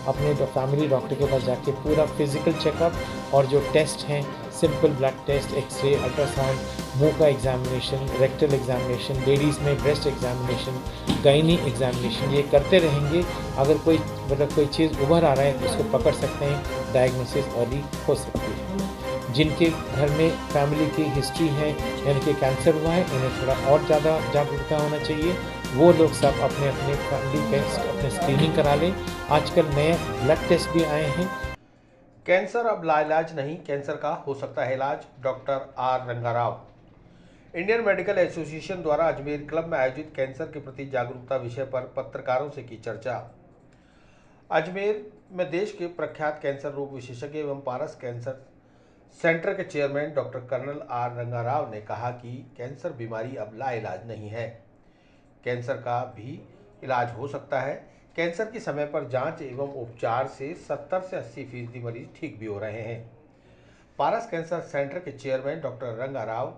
अपने family doctor के पास जाके पूरा फिजिकल चेकअप और जो टेस्ट हैं, simple blood test, x-ray, ultrasound, मुंह का एग्जामिनेशन, रेक्टल एग्जामिनेशन, लेडीज़ में ब्रेस्ट एग्जामिनेशन, गायनी एग्जामिनेशन, ये करते रहेंगे। अगर कोई कोई चीज़ उभर आ रहा है तो उसको पकड़ सकते हैं, डायग्नोसिस अर्ली हो सकती है। जिनके घर में फैमिली की हिस्ट्री है, यानी कि कैंसर हुआ है, इन्हें थोड़ा और ज़्यादा जागरूकता होना चाहिए। वो लोग सब अपने अपने फैमिली टेस्ट, अपने स्क्रीनिंग करा लें। आजकल नए ब्लड टेस्ट भी आए हैं। कैंसर अब लाइलाज नहीं, कैंसर का हो सकता है इलाज। Doctor R Rangarao. Indian medical association द्वारा अजमेर क्लब में आयोजित कैंसर के प्रति जागरूकता विषय पर पत्रकारों से की चर्चा। अजमेर में देश के प्रख्यात कैंसर रोग विशेषज्ञ एवं पारस कैंसर सेंटर के chairman doctor colonel R Rangarao ने कहा कि कैंसर बीमारी अब लाइलाज नहीं है, कैंसर का भी इलाज हो सकता है। कैंसर की समय पर जांच एवं उपचार से 70 से 80% मरीज ठीक भी हो रहे हैं। पारस कैंसर सेंटर के चेयरमैन डॉक्टर रंगाराव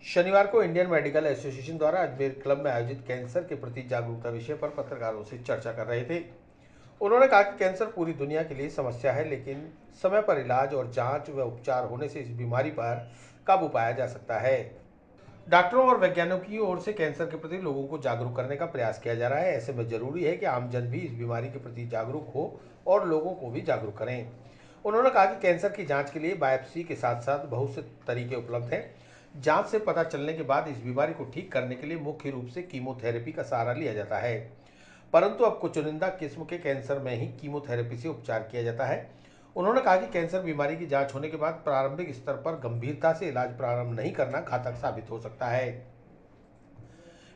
शनिवार को इंडियन मेडिकल एसोसिएशन द्वारा अजमेर क्लब में आयोजित कैंसर के प्रति जागरूकता विषय पर पत्रकारों से चर्चा कर रहे थे। उन्होंने कहा कि कैंसर पूरी दुनिया के लिए समस्या है, लेकिन समय पर इलाज और जांच व उपचार होने से इस बीमारी पर काबू पाया जा सकता है। डॉक्टरों और वैज्ञानिकों की ओर से कैंसर के प्रति लोगों को जागरूक करने का प्रयास किया जा रहा है। ऐसे में जरूरी है कि आमजन भी इस बीमारी के प्रति जागरूक हो और लोगों को भी जागरूक करें। उन्होंने कहा कि कैंसर की जांच के लिए बायोप्सी के साथ साथ बहुत से तरीके उपलब्ध हैं। जांच से पता चलने के बाद इस बीमारी को ठीक करने के लिए मुख्य रूप से कीमोथेरेपी का सहारा लिया जाता है, परंतु अब कुछ चुनिंदा किस्म के कैंसर में ही कीमोथेरेपी से उपचार किया जाता है। उन्होंने कहा कि कैंसर बीमारी की जांच होने के बाद प्रारंभिक स्तर पर गंभीरता से इलाज प्रारंभ नहीं करना घातक साबित हो सकता है।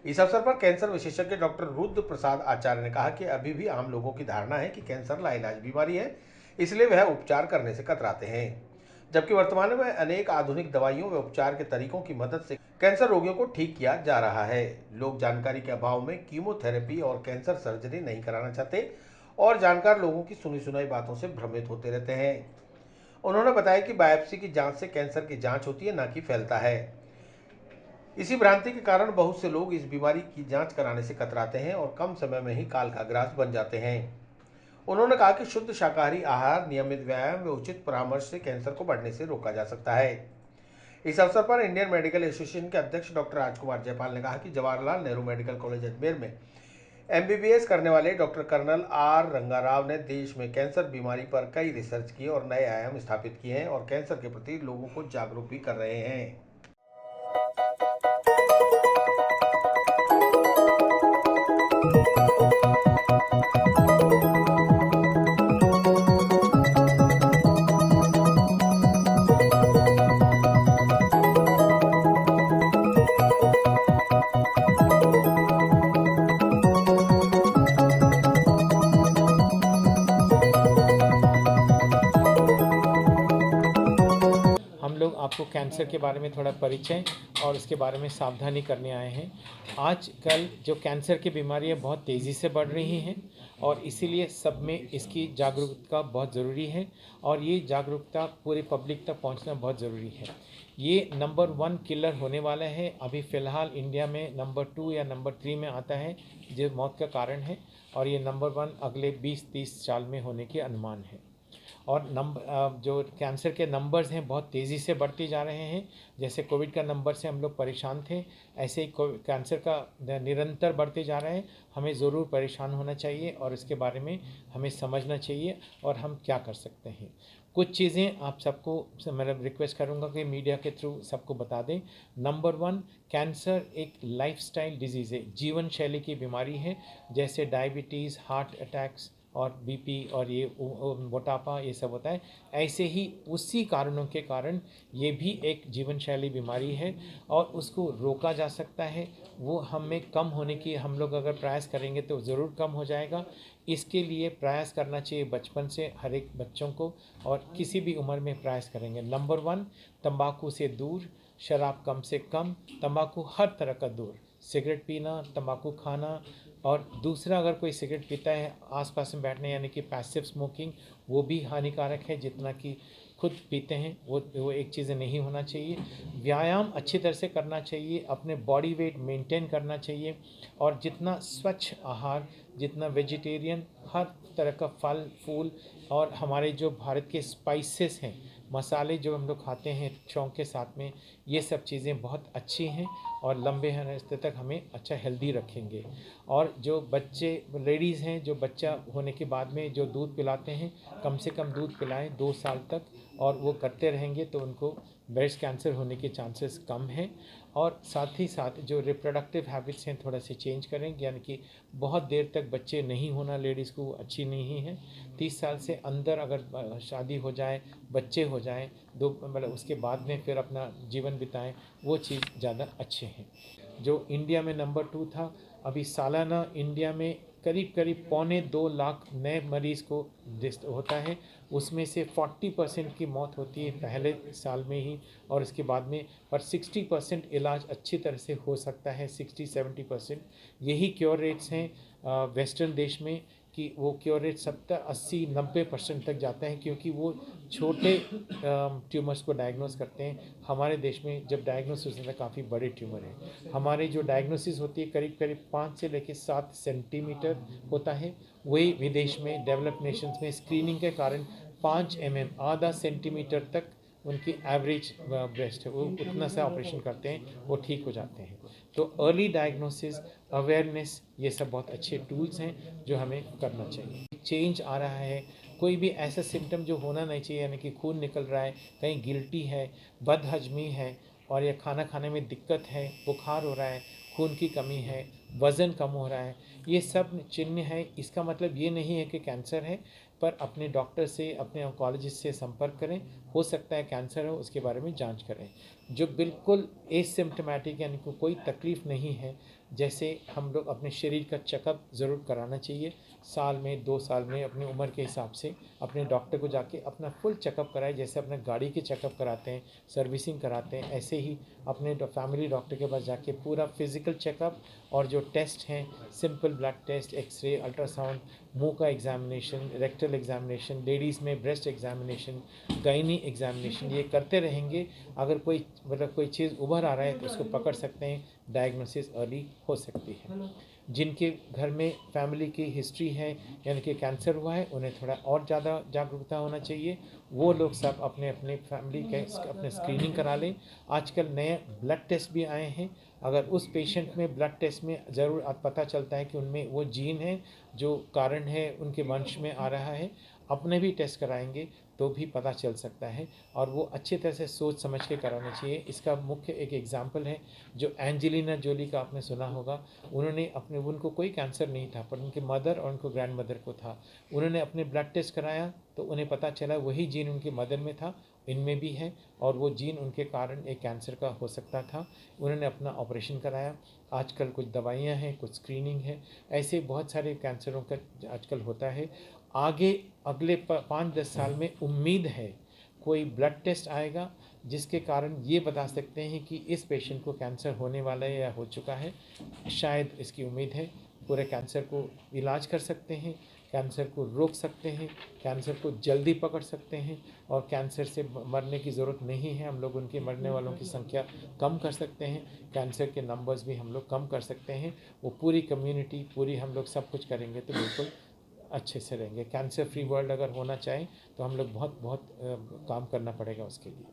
इस अवसर पर कैंसर विशेषज्ञ डॉक्टर रुद्र प्रसाद आचार्य ने कहा कि अभी भी आम लोगों की धारणा है कि कैंसर लाइलाज बीमारी है, इसलिए वह उपचार करने से कतराते हैं, जबकि वर्तमान में अनेक आधुनिक दवाइयों व उपचार के तरीकों की मदद से कैंसर रोगियों को ठीक किया जा रहा है। लोग जानकारी के अभाव में कीमोथेरेपी और कैंसर सर्जरी नहीं कराना चाहते और जानकार लोगों की सुनी सुनाई बातों से भ्रमित होते रहते हैं। उन्होंने बताया कि बायोप्सी की जांच से कैंसर की जांच होती है, न कि फैलता है। इसी भ्रांति के कारण बहुत से लोग इस बीमारी की जांच कराने से कतराते हैं और कम समय में ही काल का ग्रास बन जाते हैं। उन्होंने कहा कि शुद्ध शाकाहारी आहार, नियमित व्यायाम व उचित परामर्श से कैंसर को बढ़ने से रोका जा सकता है। इस अवसर पर इंडियन मेडिकल एसोसिएशन के अध्यक्ष डॉक्टर राजकुमार जयपाल ने कहा कि जवाहरलाल नेहरू मेडिकल कॉलेज अजमेर में एमबीबीएस करने वाले डॉक्टर कर्नल आर रंगाराव ने देश में कैंसर बीमारी पर कई रिसर्च किए और नए आयाम स्थापित किए हैं और कैंसर के प्रति लोगों को जागरूक भी कर रहे हैं। हम लोग आपको कैंसर के बारे में थोड़ा परिचय और उसके बारे में सावधानी करने आए हैं। आजकल जो कैंसर की बीमारियां बहुत तेज़ी से बढ़ रही हैं और इसीलिए सब में इसकी जागरूकता बहुत ज़रूरी है और ये जागरूकता पूरी पब्लिक तक पहुंचना बहुत ज़रूरी है। ये नंबर 1 किलर होने वाला है। अभी फ़िलहाल इंडिया में नंबर 2 या नंबर 3 में आता है जो मौत का कारण है, और ये नंबर 1 अगले 20-30 साल में होने के अनुमान है। और जो कैंसर के नंबर्स हैं बहुत तेज़ी से बढ़ते जा रहे हैं। जैसे कोविड का नंबर से हम लोग परेशान थे, ऐसे ही कैंसर का निरंतर बढ़ते जा रहा है। हमें ज़रूर परेशान होना चाहिए और इसके बारे में हमें समझना चाहिए और हम क्या कर सकते हैं। कुछ चीज़ें आप सबको मैं रिक्वेस्ट करूंगा कि मीडिया के थ्रू सबको बता दें। नंबर 1, कैंसर एक लाइफस्टाइल डिजीज़ है, जीवन शैली की बीमारी है। जैसे डायबिटीज़, हार्ट अटैक्स और बीपी और ये मोटापा, ये सब होता है, ऐसे ही उसी कारणों के कारण ये भी एक जीवन शैली बीमारी है और उसको रोका जा सकता है। वो हमें कम होने की हम लोग अगर प्रयास करेंगे तो ज़रूर कम हो जाएगा। इसके लिए प्रयास करना चाहिए बचपन से हर एक बच्चों को, और किसी भी उम्र में प्रयास करेंगे। नंबर 1, तंबाकू से दूर, शराब कम से कम, तंबाकू हर तरह का दूर, सिगरेट पीना, तंबाकू खाना। और दूसरा, अगर कोई सिगरेट पीता है आसपास में बैठने, यानी कि पैसिव स्मोकिंग, वो भी हानिकारक है जितना कि खुद पीते हैं वो एक चीज़ें नहीं होना चाहिए। व्यायाम अच्छी तरह से करना चाहिए, अपने बॉडी वेट मेंटेन करना चाहिए और जितना स्वच्छ आहार, जितना वेजिटेरियन, हर तरह का फल फूल और हमारे जो भारत के स्पाइसेस हैं, मसाले जो हम लोग खाते हैं शौक के साथ में, ये सब चीज़ें बहुत अच्छी हैं और लंबे रास्ते तक हमें अच्छा हेल्दी रखेंगे। और जो बच्चे लेडीज़ हैं जो बच्चा होने के बाद में जो दूध पिलाते हैं, कम से कम दूध पिलाएं 2 साल तक, और वो करते रहेंगे तो उनको ब्रेस्ट कैंसर होने के चांसेस कम हैं। और साथ ही साथ जो रिप्रोडक्टिव हैबिट्स हैं थोड़ा सा चेंज करें, यानी कि बहुत देर तक बच्चे नहीं होना लेडीज़ को अच्छी नहीं है। 30 साल से अंदर अगर शादी हो जाए, बच्चे हो जाएं, दो मतलब उसके बाद में फिर अपना जीवन बिताएं, वो चीज़ ज़्यादा अच्छे हैं। जो इंडिया में नंबर 2 था, अभी सालाना इंडिया में करीब करीब 1.25 लाख नए मरीज़ को होता है, उसमें से 40% की मौत होती है पहले साल में ही, और इसके बाद में पर 60% इलाज अच्छी तरह से हो सकता है। 60-70% यही क्योर रेट्स हैं वेस्टर्न देश में, कि वो क्योर रेट 70-80-90% तक जाता है, क्योंकि वो छोटे ट्यूमर्स को डायग्नोस करते हैं। हमारे देश में जब डायग्नोसिस होता है काफ़ी बड़े ट्यूमर हैं। हमारी जो डायग्नोसिस होती है करीब करीब 5 से लेकर 7 सेंटीमीटर होता है, वही विदेश में डेवलप्ड नेशंस में स्क्रीनिंग के कारण 5 mm आधा सेंटीमीटर तक उनकी एवरेज ब्रेस्ट है, वो उतना सा ऑपरेशन करते हैं, वो ठीक हो जाते हैं। तो अर्ली डायग्नोसिस, अवेयरनेस, ये सब बहुत अच्छे टूल्स हैं जो हमें करना चाहिए। चेंज आ रहा है, कोई भी ऐसा सिम्टम जो होना नहीं चाहिए, यानी कि खून निकल रहा है, कहीं गिल्टी है, बदहजमी है, और या खाना खाने में दिक्कत है, बुखार हो रहा है, खून की कमी है, वज़न कम हो रहा है, ये सब चिन्ह है। इसका मतलब ये नहीं है कि कैंसर है, पर अपने डॉक्टर से, अपने ऑन्कोलॉजिस्ट से संपर्क करें। हो सकता है कैंसर हो, उसके बारे में जांच करें। जो बिल्कुल एसिम्प्टोमेटिक यानी कि कोई तकलीफ़ नहीं है, जैसे हम लोग अपने शरीर का चेकअप ज़रूर कराना चाहिए। साल में 2 साल में अपनी उम्र के हिसाब से अपने डॉक्टर को जाके अपना फुल चेकअप कराएं। जैसे अपने गाड़ी के चेकअप कराते हैं, सर्विसिंग कराते हैं, ऐसे ही अपने फैमिली डॉक्टर के पास जाके पूरा फिज़िकल चेकअप, और जो टेस्ट हैं, simple blood test, x-ray, ultrasound, मुंह का एग्जामिनेशन, रेक्टल एग्जामिनेशन, लेडीज़ में ब्रेस्ट एग्जामिनेशन, गायनी एग्जामिनेशन, ये करते रहेंगे। अगर कोई कोई चीज़ उभर आ रहा है तो उसको पकड़ सकते हैं, डायग्नोसिस अर्ली हो सकती है। जिनके घर में फैमिली की हिस्ट्री है, यानी कि कैंसर हुआ है, उन्हें थोड़ा और ज़्यादा जागरूकता होना चाहिए। वो लोग सब अपने अपने फैमिली के अपने स्क्रीनिंग करा लें। आजकल नए ब्लड टेस्ट भी आए हैं, अगर उस पेशेंट में ब्लड टेस्ट में ज़रूर पता चलता है कि उनमें वो जीन है जो कारण है उनके वंश में आ रहा है, अपने भी टेस्ट कराएंगे तो भी पता चल सकता है, और वो अच्छी तरह से सोच समझ के कराना चाहिए। इसका मुख्य एक एग्जांपल है जो एंजेलिना जोली का आपने सुना होगा। उनको कोई कैंसर नहीं था, पर उनके मदर और उनको ग्रैंड मदर को था। उन्होंने अपने ब्लड टेस्ट कराया तो उन्हें पता चला वही जीन उनकी मदर में था, इनमें भी है, और वो जीन उनके कारण एक कैंसर का हो सकता था। उन्होंने अपना ऑपरेशन कराया। आजकल कुछ दवाइयाँ हैं, कुछ स्क्रीनिंग है, ऐसे बहुत सारे कैंसरों का आजकल होता है। आगे अगले 5-10 साल में उम्मीद है कोई ब्लड टेस्ट आएगा जिसके कारण ये बता सकते हैं कि इस पेशेंट को कैंसर होने वाला है या हो चुका है। शायद इसकी उम्मीद है। पूरे कैंसर को इलाज कर सकते हैं, कैंसर को रोक सकते हैं, कैंसर को जल्दी पकड़ सकते हैं, और कैंसर से मरने की ज़रूरत नहीं है। हम लोग उनके मरने वालों की संख्या कम कर सकते हैं, कैंसर के नंबर्स भी हम लोग कम कर सकते हैं। वो पूरी कम्युनिटी, पूरी हम लोग सब कुछ करेंगे तो बिल्कुल अच्छे से रहेंगे। कैंसर फ्री वर्ल्ड अगर होना चाहें तो हम लोग बहुत बहुत काम करना पड़ेगा उसके लिए।